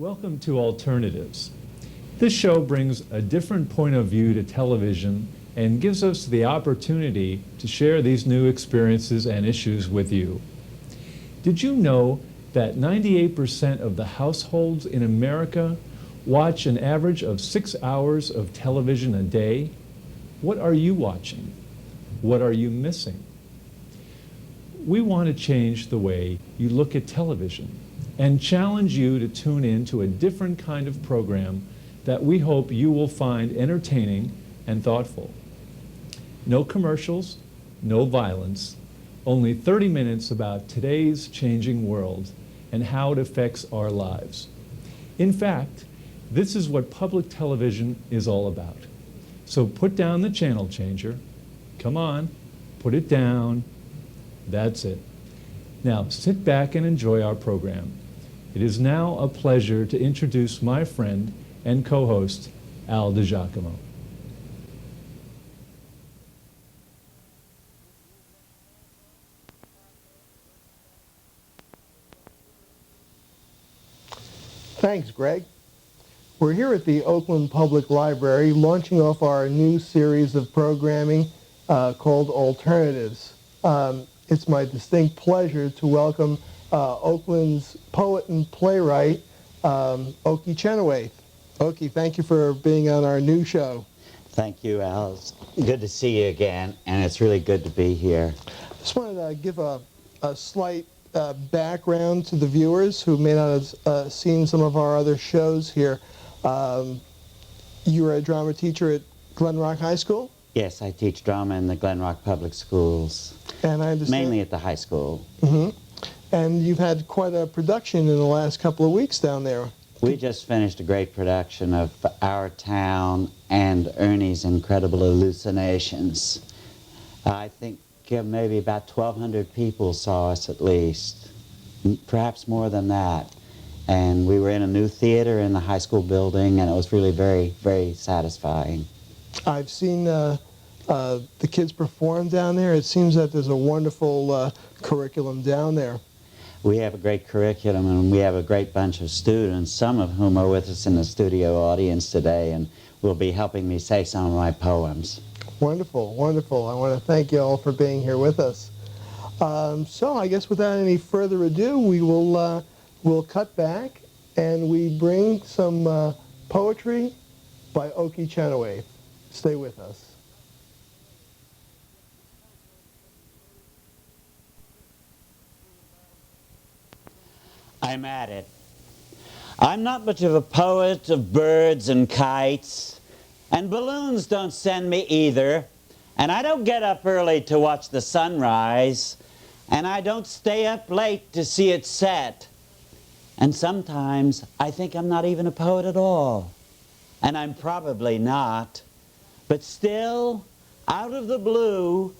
Welcome to Alternatives. This show brings a different point of view to television and gives us the opportunity to share these new experiences and issues with you. Did you know that 98% of the households in America watch an average of 6 hours of television a day? What are you watching? What are you missing? We want to change the way you look at television and challenge you to tune in to a different kind of program that we hope you will find entertaining and thoughtful. No commercials, no violence, only 30 minutes about today's changing world and how it affects our lives. In fact, this is what public television is all about. So put down the channel changer. Come on, put it down. That's it. Now sit back and enjoy our program. It is now a pleasure to introduce my friend and co-host, Al DiGiacomo. Thanks, Greg. We're here at the Oakland Public Library launching off our new series of programming called Alternatives. It's my distinct pleasure to welcome Oakland's poet and playwright, Okey Chenoweth. Okey, thank you for being on our new show. Thank you, Al. It's good to see you again, and it's really good to be here. Just wanted to give a slight background to the viewers who may not have seen some of our other shows here. You were a drama teacher at Glen Rock High School? Yes, I teach drama in the Glen Rock Public Schools. And I understand. Mainly at the high school. Mm-hmm. And you've had quite a production in the last couple of weeks down there. We just finished a great production of Our Town and Ernie's Incredible Hallucinations. I think maybe about 1,200 people saw us at least, perhaps more than that. And we were in a new theater in the high school building, and it was really very, very satisfying. I've seen the kids perform down there. It seems that there's a wonderful curriculum down there. We have a great curriculum, and we have a great bunch of students, some of whom are with us in the studio audience today, and will be helping me say some of my poems. Wonderful, wonderful. I want to thank you all for being here with us. So I guess without any further ado, we will we'll cut back and we bring some poetry by Okey Chenoweth. Stay with us. I'm at it. I'm not much of a poet of birds and kites, and balloons don't send me either, and I don't get up early to watch the sunrise, and I don't stay up late to see it set. And sometimes I think I'm not even a poet at all, and I'm probably not. But still, out of the blue,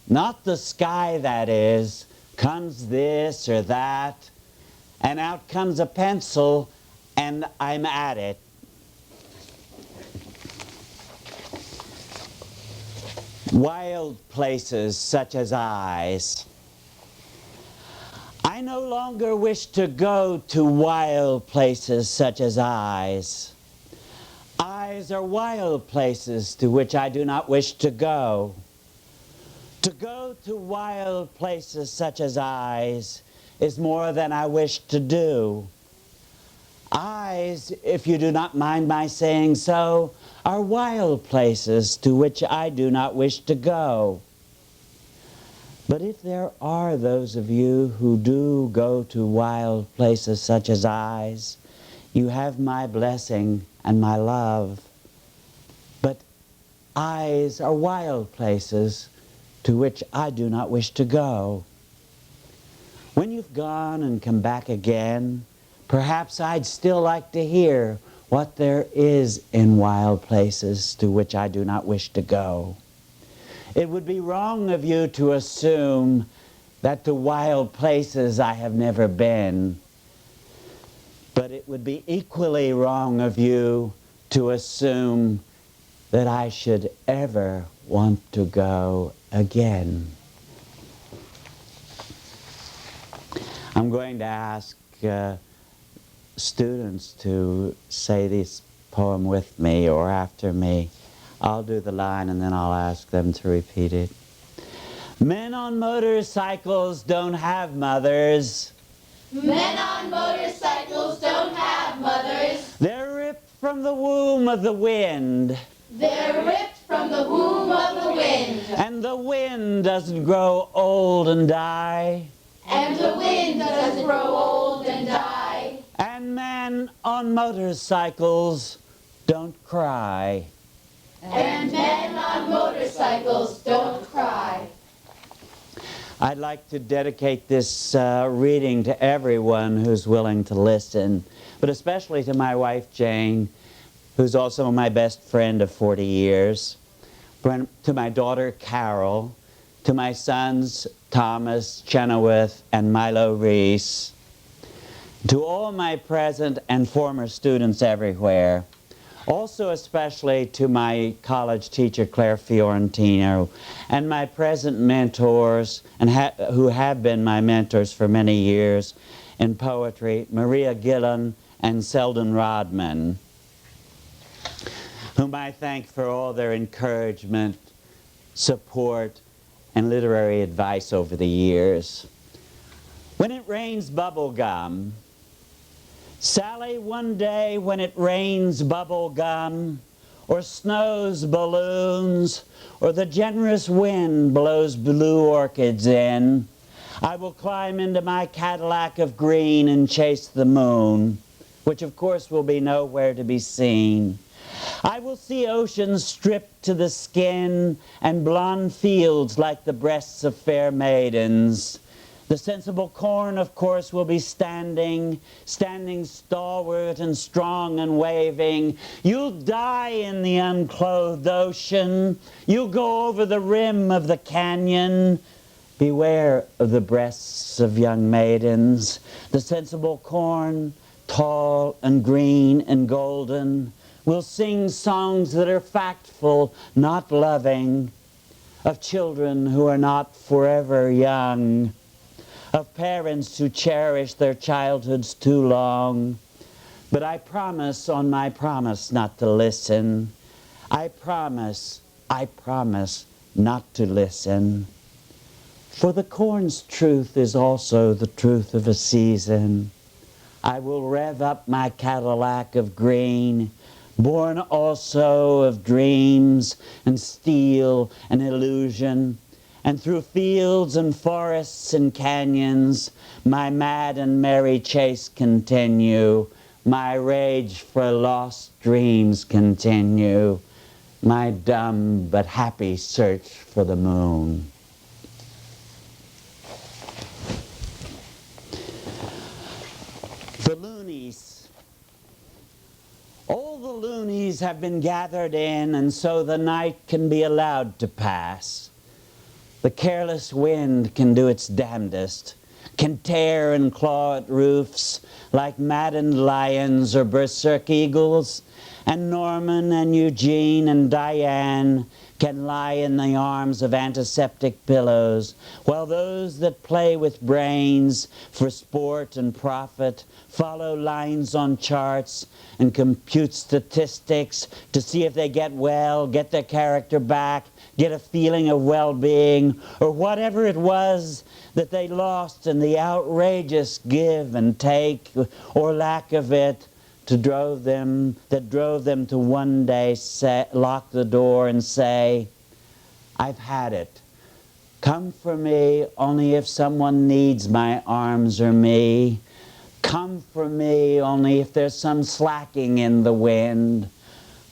not the sky that is, comes this or that, and out comes a pencil, and I'm at it. Wild places such as eyes. I no longer wish to go to wild places such as eyes. Eyes are wild places to which I do not wish to go. To go to wild places such as eyes is more than I wish to do. Eyes, if you do not mind my saying so, are wild places to which I do not wish to go. But if there are those of you who do go to wild places such as eyes, you have my blessing and my love. But eyes are wild places to which I do not wish to go. When you've gone and come back again, perhaps I'd still like to hear what there is in wild places to which I do not wish to go. It would be wrong of you to assume that to wild places I have never been, but it would be equally wrong of you to assume that I should ever want to go again. I'm going to ask students to say this poem with me or after me. I'll do the line and then I'll ask them to repeat it. Men on motorcycles don't have mothers. Men on motorcycles don't have mothers. They're ripped from the womb of the wind. They're ripped from the womb of the wind. And the wind doesn't grow old and die. And the wind doesn't grow old and die. And men on motorcycles don't cry. And men on motorcycles don't cry. I'd like to dedicate this reading to everyone who's willing to listen, but especially to my wife, Jane, who's also my best friend of 40 years, to my daughter, Carol, to my sons, Thomas, Chenoweth, and Milo Reese, to all my present and former students everywhere, also especially to my college teacher, Claire Fiorentino, and my present mentors, and who have been my mentors for many years in poetry, Maria Gillen and Selden Rodman, whom I thank for all their encouragement, support, and literary advice over the years. When it rains bubble gum, Sally, one day when it rains bubble gum, or snows balloons, or the generous wind blows blue orchids in, I will climb into my Cadillac of green and chase the moon, which of course will be nowhere to be seen. I will see oceans stripped to the skin and blonde fields like the breasts of fair maidens. The sensible corn, of course, will be standing stalwart and strong and waving. You'll die in the unclothed ocean. You'll go over the rim of the canyon. Beware of the breasts of young maidens. The sensible corn, tall and green and golden, will sing songs that are factful, not loving, of children who are not forever young, of parents who cherish their childhoods too long. But I promise on my promise not to listen. I promise not to listen. For the corn's truth is also the truth of a season. I will rev up my Cadillac of green, born also of dreams and steel and illusion, and through fields and forests and canyons, my mad and merry chase continue, my rage for lost dreams continue, my dumb but happy search for the moon. The loonies. All the loonies have been gathered in, and so the night can be allowed to pass. The careless wind can do its damnedest, can tear and claw at roofs like maddened lions or berserk eagles, and Norman and Eugene and Diane can lie in the arms of antiseptic pillows, while those that play with brains for sport and profit follow lines on charts and compute statistics to see if they get well, get their character back, get a feeling of well-being, or whatever it was that they lost in the outrageous give and take, or lack of it, that drove them to one day lock the door and say, I've had it. Come for me only if someone needs my arms or me. Come for me only if there's some slacking in the wind.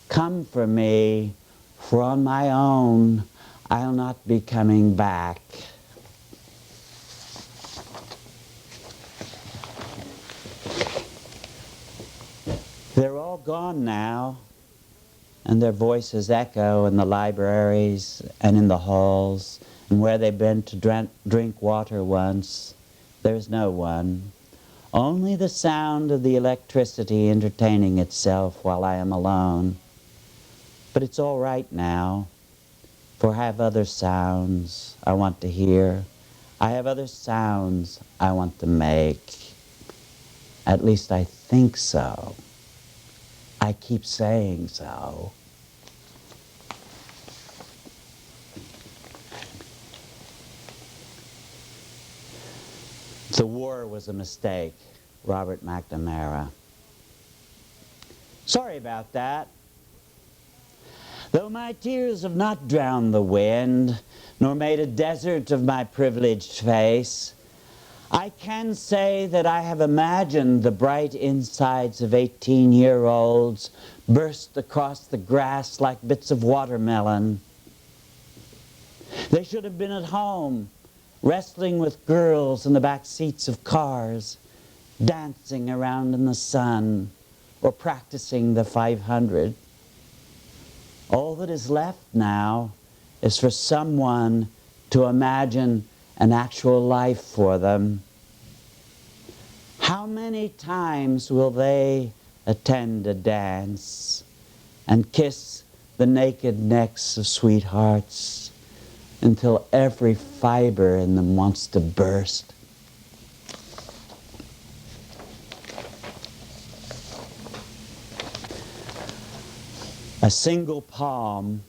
Come for me, for on my own I'll not be coming back. They're all gone now, and their voices echo in the libraries and in the halls, and where they've been to drink water once. There's no one. Only the sound of the electricity entertaining itself while I am alone. But it's all right now, for I have other sounds I want to hear. I have other sounds I want to make. At least I think so. I keep saying so. The war was a mistake, Robert McNamara. Sorry about that. Though my tears have not drowned the wind, nor made a desert of my privileged face, I can say that I have imagined the bright insides of 18-year-olds burst across the grass like bits of watermelon. They should have been at home, wrestling with girls in the back seats of cars, dancing around in the sun, or practicing the 500. All that is left now is for someone to imagine an actual life for them. How many times will they attend a dance and kiss the naked necks of sweethearts until every fiber in them wants to burst? A single palm.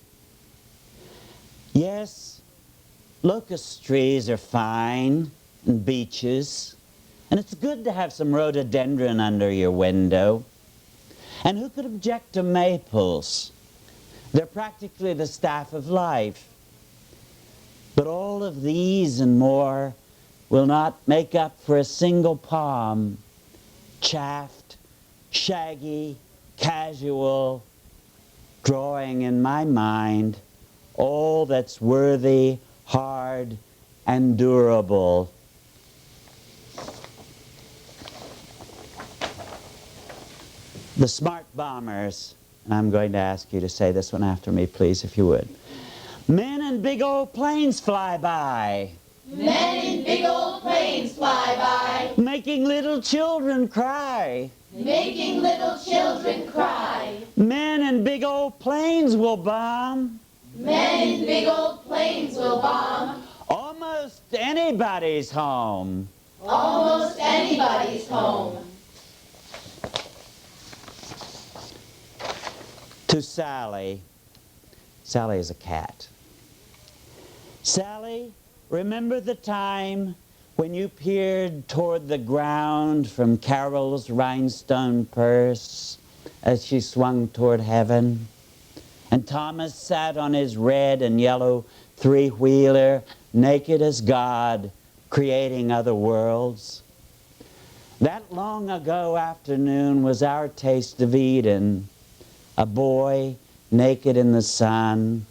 Yes, locust trees are fine, and beeches, and it's good to have some rhododendron under your window. And who could object to maples? They're practically the staff of life. But all of these and more will not make up for a single palm, chaffed, shaggy, casual, drawing in my mind all that's worthy, hard, and durable. The smart bombers, and I'm going to ask you to say this one after me, please, if you would. Men in big old planes fly by. Men in big old planes fly by, Making little children cry. making little children cry. Men in big old planes will bomb. Men in big old planes will bomb Almost anybody's home. almost anybody's home. To Sally. Sally is a cat. Sally, remember the time when you peered toward the ground from Carol's rhinestone purse as she swung toward heaven? And Thomas sat on his red and yellow three-wheeler, naked as God, creating other worlds. That long ago afternoon was our taste of Eden. A boy naked in the sun,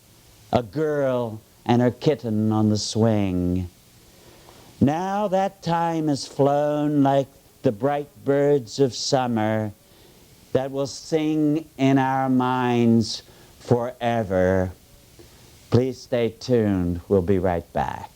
a girl and her kitten on the swing. Now that time has flown like the bright birds of summer that will sing in our minds forever. Please stay tuned. We'll be right back.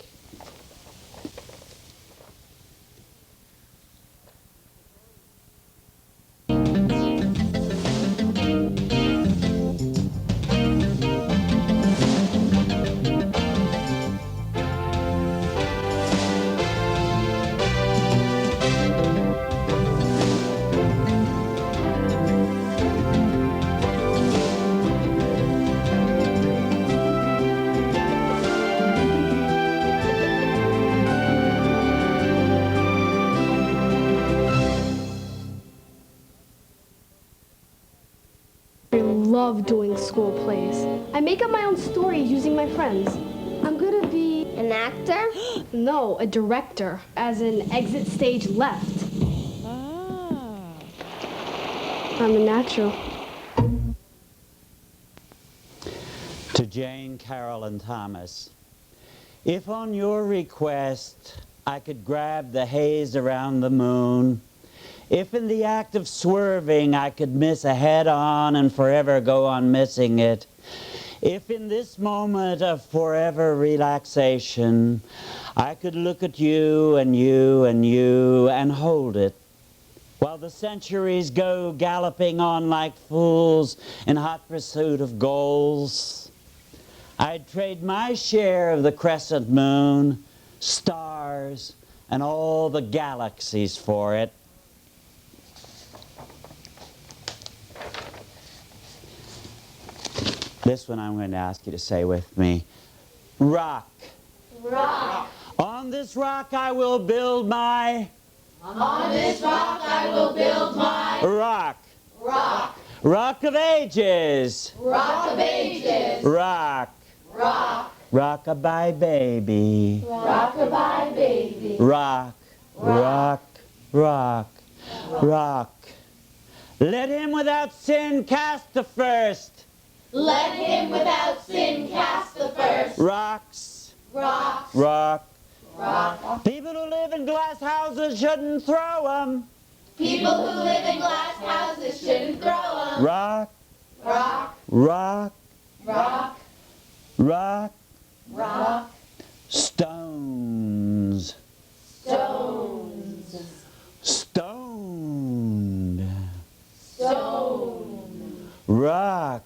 I love doing school plays. I make up my own stories using my friends. I'm gonna be An actor? no, a director, as in exit stage left. I'm a natural. To Jane, Carol, and Thomas. If on your request I could grab the haze around the moon, if in the act of swerving I could miss a head-on and forever go on missing it, if in this moment of forever relaxation I could look at you and you and you and hold it, while the centuries go galloping on like fools in hot pursuit of goals, I'd trade my share of the crescent moon, stars, and all the galaxies for it. This one I'm going to ask you to say with me. Rock. Rock. On this rock I will build my... On this rock I will build my... Rock. Rock. Rock of ages. Rock of ages. Rock. Rock. Rock-a-bye baby. Rock-a-bye baby. Rock. Rock. Rock. Rock. Let him without sin cast the first. Let him without sin cast the first. Rocks. Rocks. Rock. Rock. People who live in glass houses shouldn't throw them. People who live in glass houses shouldn't throw them. Rock. Rock. Rock. Rock. Rock. Rock. Stones. Stones. Stoned. Stone. Rock.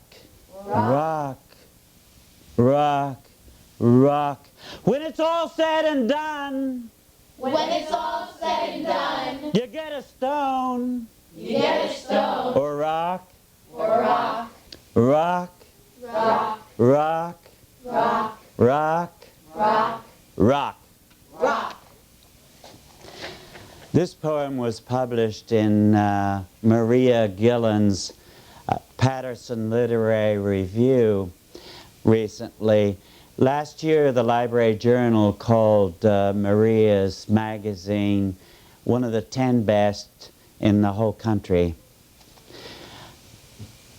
Rock. Rock. Rock. When it's all said and done, When it's all said and done, you get a stone. you get a stone. Or rock. Or rock. Rock. Rock. Rock. Rock. Rock. Rock. Rock. Rock. This poem was published in Maria Gillen's Patterson Literary Review recently. Last year, the Library Journal called Maria's magazine one of the 10 best in the whole country.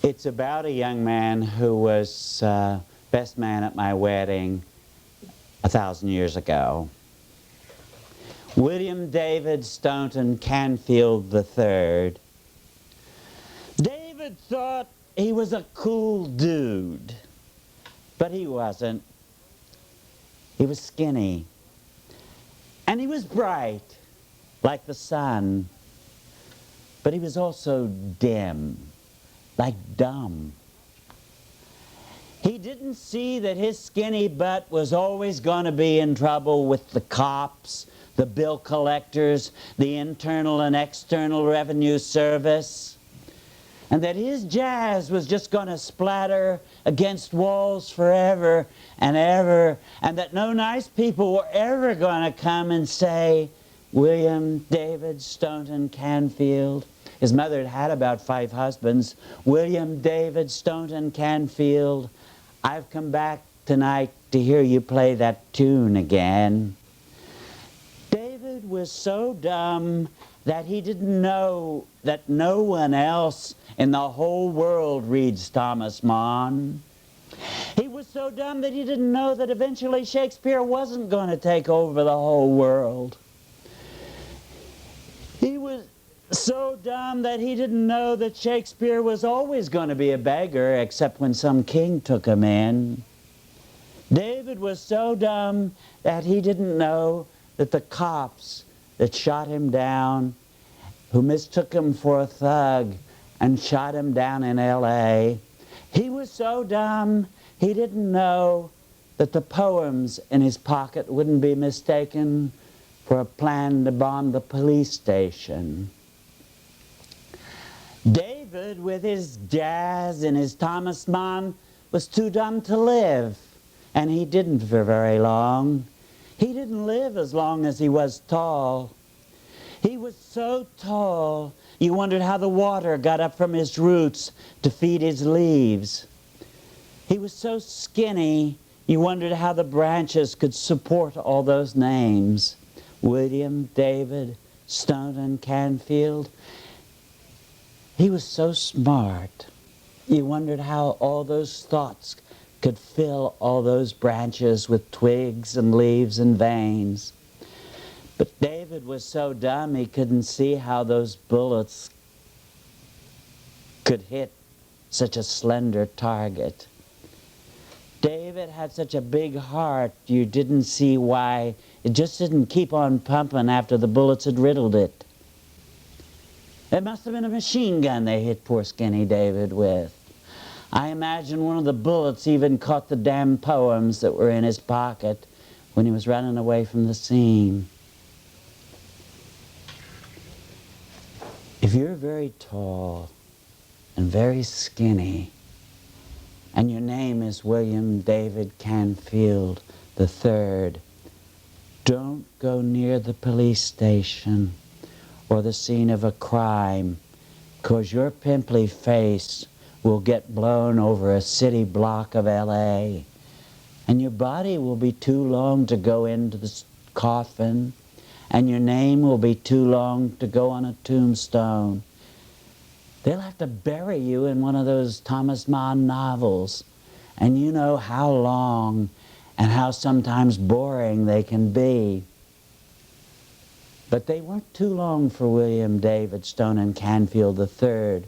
It's about a young man who was best man at my wedding 1,000 years ago. William David Staunton Canfield III. David thought he was a cool dude, but he wasn't. He was skinny, and he was bright, like the sun, but he was also dim, like dumb. He didn't see that his skinny butt was always going to be in trouble with the cops, the bill collectors, the Internal and External Revenue Service, and that his jazz was just going to splatter against walls forever and ever, and that no nice people were ever going to come and say, William David Staunton Canfield. His mother had had about 5 husbands. William David Staunton Canfield, I've come back tonight to hear you play that tune again. David was so dumb that he didn't know that no one else in the whole world reads Thomas Mann. He was so dumb that he didn't know that eventually Shakespeare wasn't going to take over the whole world. He was so dumb that he didn't know that Shakespeare was always going to be a beggar, except when some king took him in. David was so dumb that he didn't know that the cops that shot him down, who mistook him for a thug and shot him down in L.A., he was so dumb he didn't know that the poems in his pocket wouldn't be mistaken for a plan to bomb the police station. David, with his jazz and his Thomas Mann, was too dumb to live, and he didn't for very long. He didn't live as long as he was tall. He was so tall, you wondered how the water got up from his roots to feed his leaves. He was so skinny, you wondered how the branches could support all those names. William David Staunton Canfield. He was so smart, you wondered how all those thoughts could fill all those branches with twigs and leaves and veins. But David was so dumb he couldn't see how those bullets could hit such a slender target. David had such a big heart, you didn't see why it just didn't keep on pumping after the bullets had riddled it. It must have been a machine gun they hit poor skinny David with. I imagine one of the bullets even caught the damn poems that were in his pocket when he was running away from the scene. If you're very tall and very skinny and your name is William David Canfield III. Don't go near the police station or the scene of a crime, 'cause your pimply face will get blown over a city block of LA, and your body will be too long to go into the coffin, and your name will be too long to go on a tombstone. They'll have to bury you in one of those Thomas Mann novels, and you know how long and how sometimes boring they can be. But they weren't too long for William David Stone and Canfield III.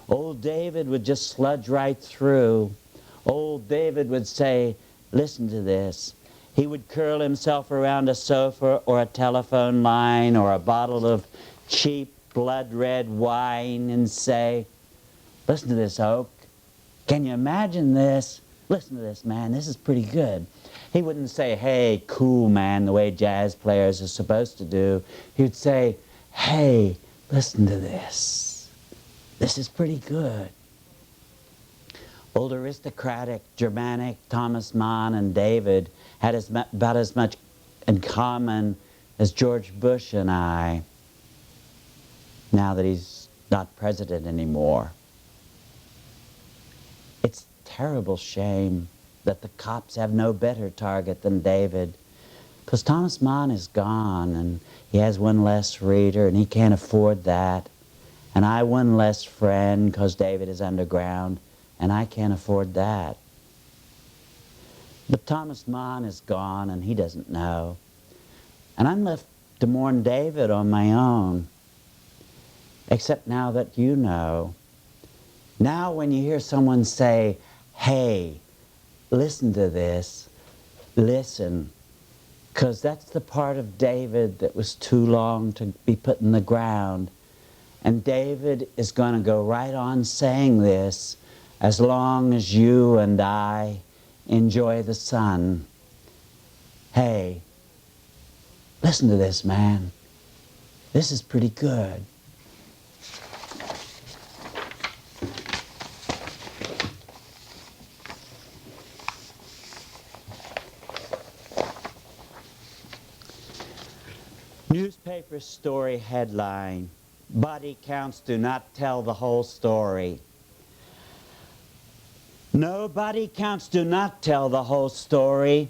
Old David would just sludge right through. Old David would say, listen to this. He would curl himself around a sofa or a telephone line or a bottle of cheap blood-red wine and say, listen to this, Oak. Can you imagine this? Listen to this, man. This is pretty good. He wouldn't say, hey, cool, man, the way jazz players are supposed to do. He would say, hey, listen to this. This is pretty good. Old aristocratic Germanic Thomas Mann and David had about as much in common as George Bush and I, now that he's not president anymore. It's a terrible shame that the cops have no better target than David, because Thomas Mann is gone and he has one less reader and he can't afford that, and I one less friend because David is underground and I can't afford that. But Thomas Mann is gone and he doesn't know, and I'm left to mourn David on my own, except now that you know. Now when you hear someone say, hey, listen to this, listen, because that's the part of David that was too long to be put in the ground. And David is going to go right on saying this as long as you and I enjoy the sun. Hey, listen to this, man. This is pretty good. Newspaper story headline, body counts do not tell the whole story. No, body counts do not tell the whole story.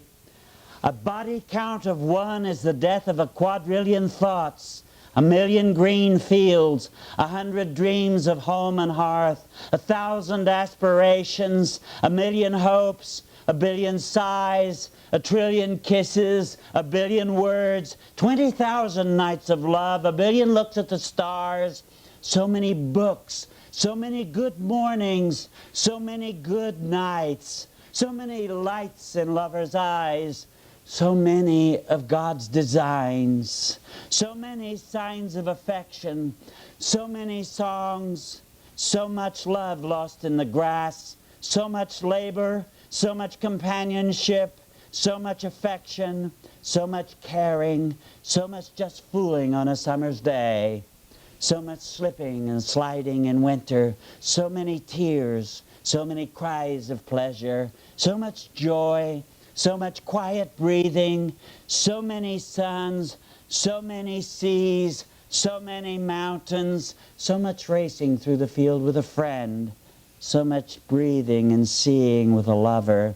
A body count of one is the death of a quadrillion thoughts, 1,000,000 green fields, 100 dreams of home and hearth, 1,000 aspirations, 1,000,000 hopes, 1,000,000,000 sighs, 1,000,000,000,000 kisses, 1,000,000,000 words, 20,000 nights of love, 1,000,000,000 looks at the stars, so many books, so many good mornings, so many good nights, so many lights in lovers' eyes, so many of God's designs, so many signs of affection, so many songs, so much love lost in the grass, so much labor, so much companionship, so much affection, so much caring, so much just fooling on a summer's day, so much slipping and sliding in winter, so many tears, so many cries of pleasure, so much joy, so much quiet breathing, so many suns, so many seas, so many mountains, so much racing through the field with a friend, so much breathing and seeing with a lover,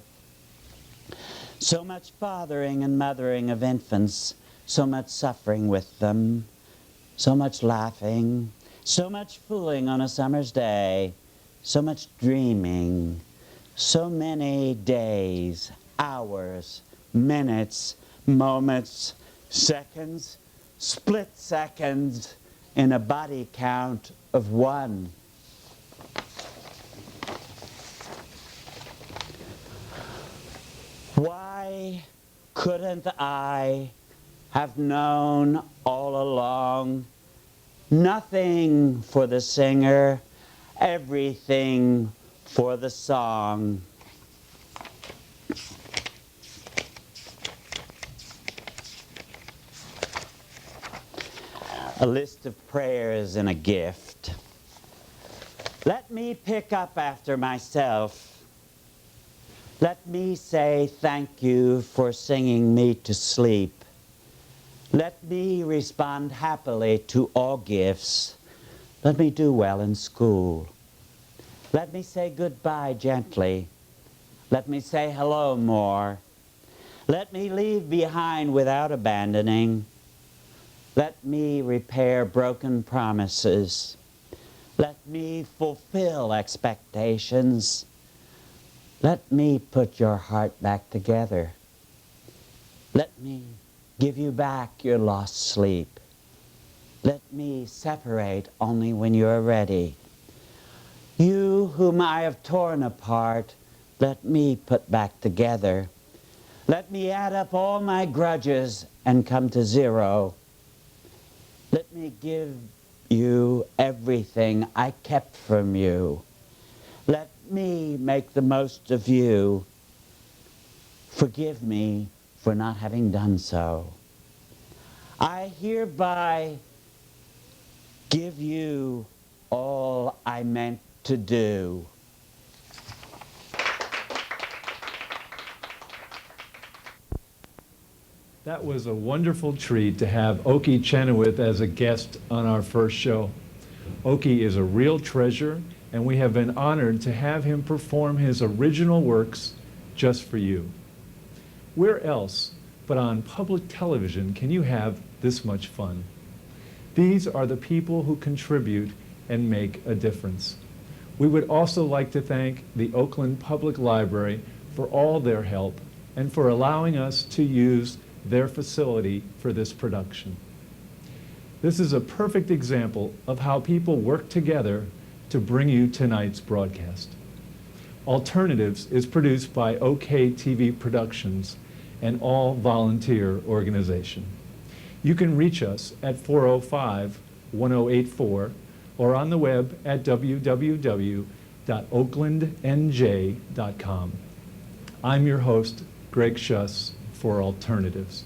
so much fathering and mothering of infants, so much suffering with them, so much laughing, so much fooling on a summer's day, so much dreaming, so many days, hours, minutes, moments, seconds, split seconds in a body count of one. Why couldn't I have known all along? Nothing for the singer, everything for the song. A list of prayers and a gift. Let me pick up after myself. Let me say thank you for singing me to sleep. Let me respond happily to all gifts. Let me do well in school. Let me say goodbye gently. Let me say hello more. Let me leave behind without abandoning. Let me repair broken promises. Let me fulfill expectations. Let me put your heart back together. Let me give you back your lost sleep. Let me separate only when you are ready. You whom I have torn apart, let me put back together. Let me add up all my grudges and come to zero. Let me give you everything I kept from you. Let me make the most of you. Forgive me for not having done so. I hereby give you all I meant to do. That was a wonderful treat to have Okey Chenoweth as a guest on our first show. Okey is a real treasure, and we have been honored to have him perform his original works just for you. Where else but on public television can you have this much fun? These are the people who contribute and make a difference. We would also like to thank the Oakland Public Library for all their help and for allowing us to use their facility for this production. This is a perfect example of how people work together to bring you tonight's broadcast. Alternatives is produced by Okey TV Productions, an all-volunteer organization. You can reach us at 405-1084 or on the web at www.oaklandnj.com. I'm your host, Greg Schuss, for Alternatives.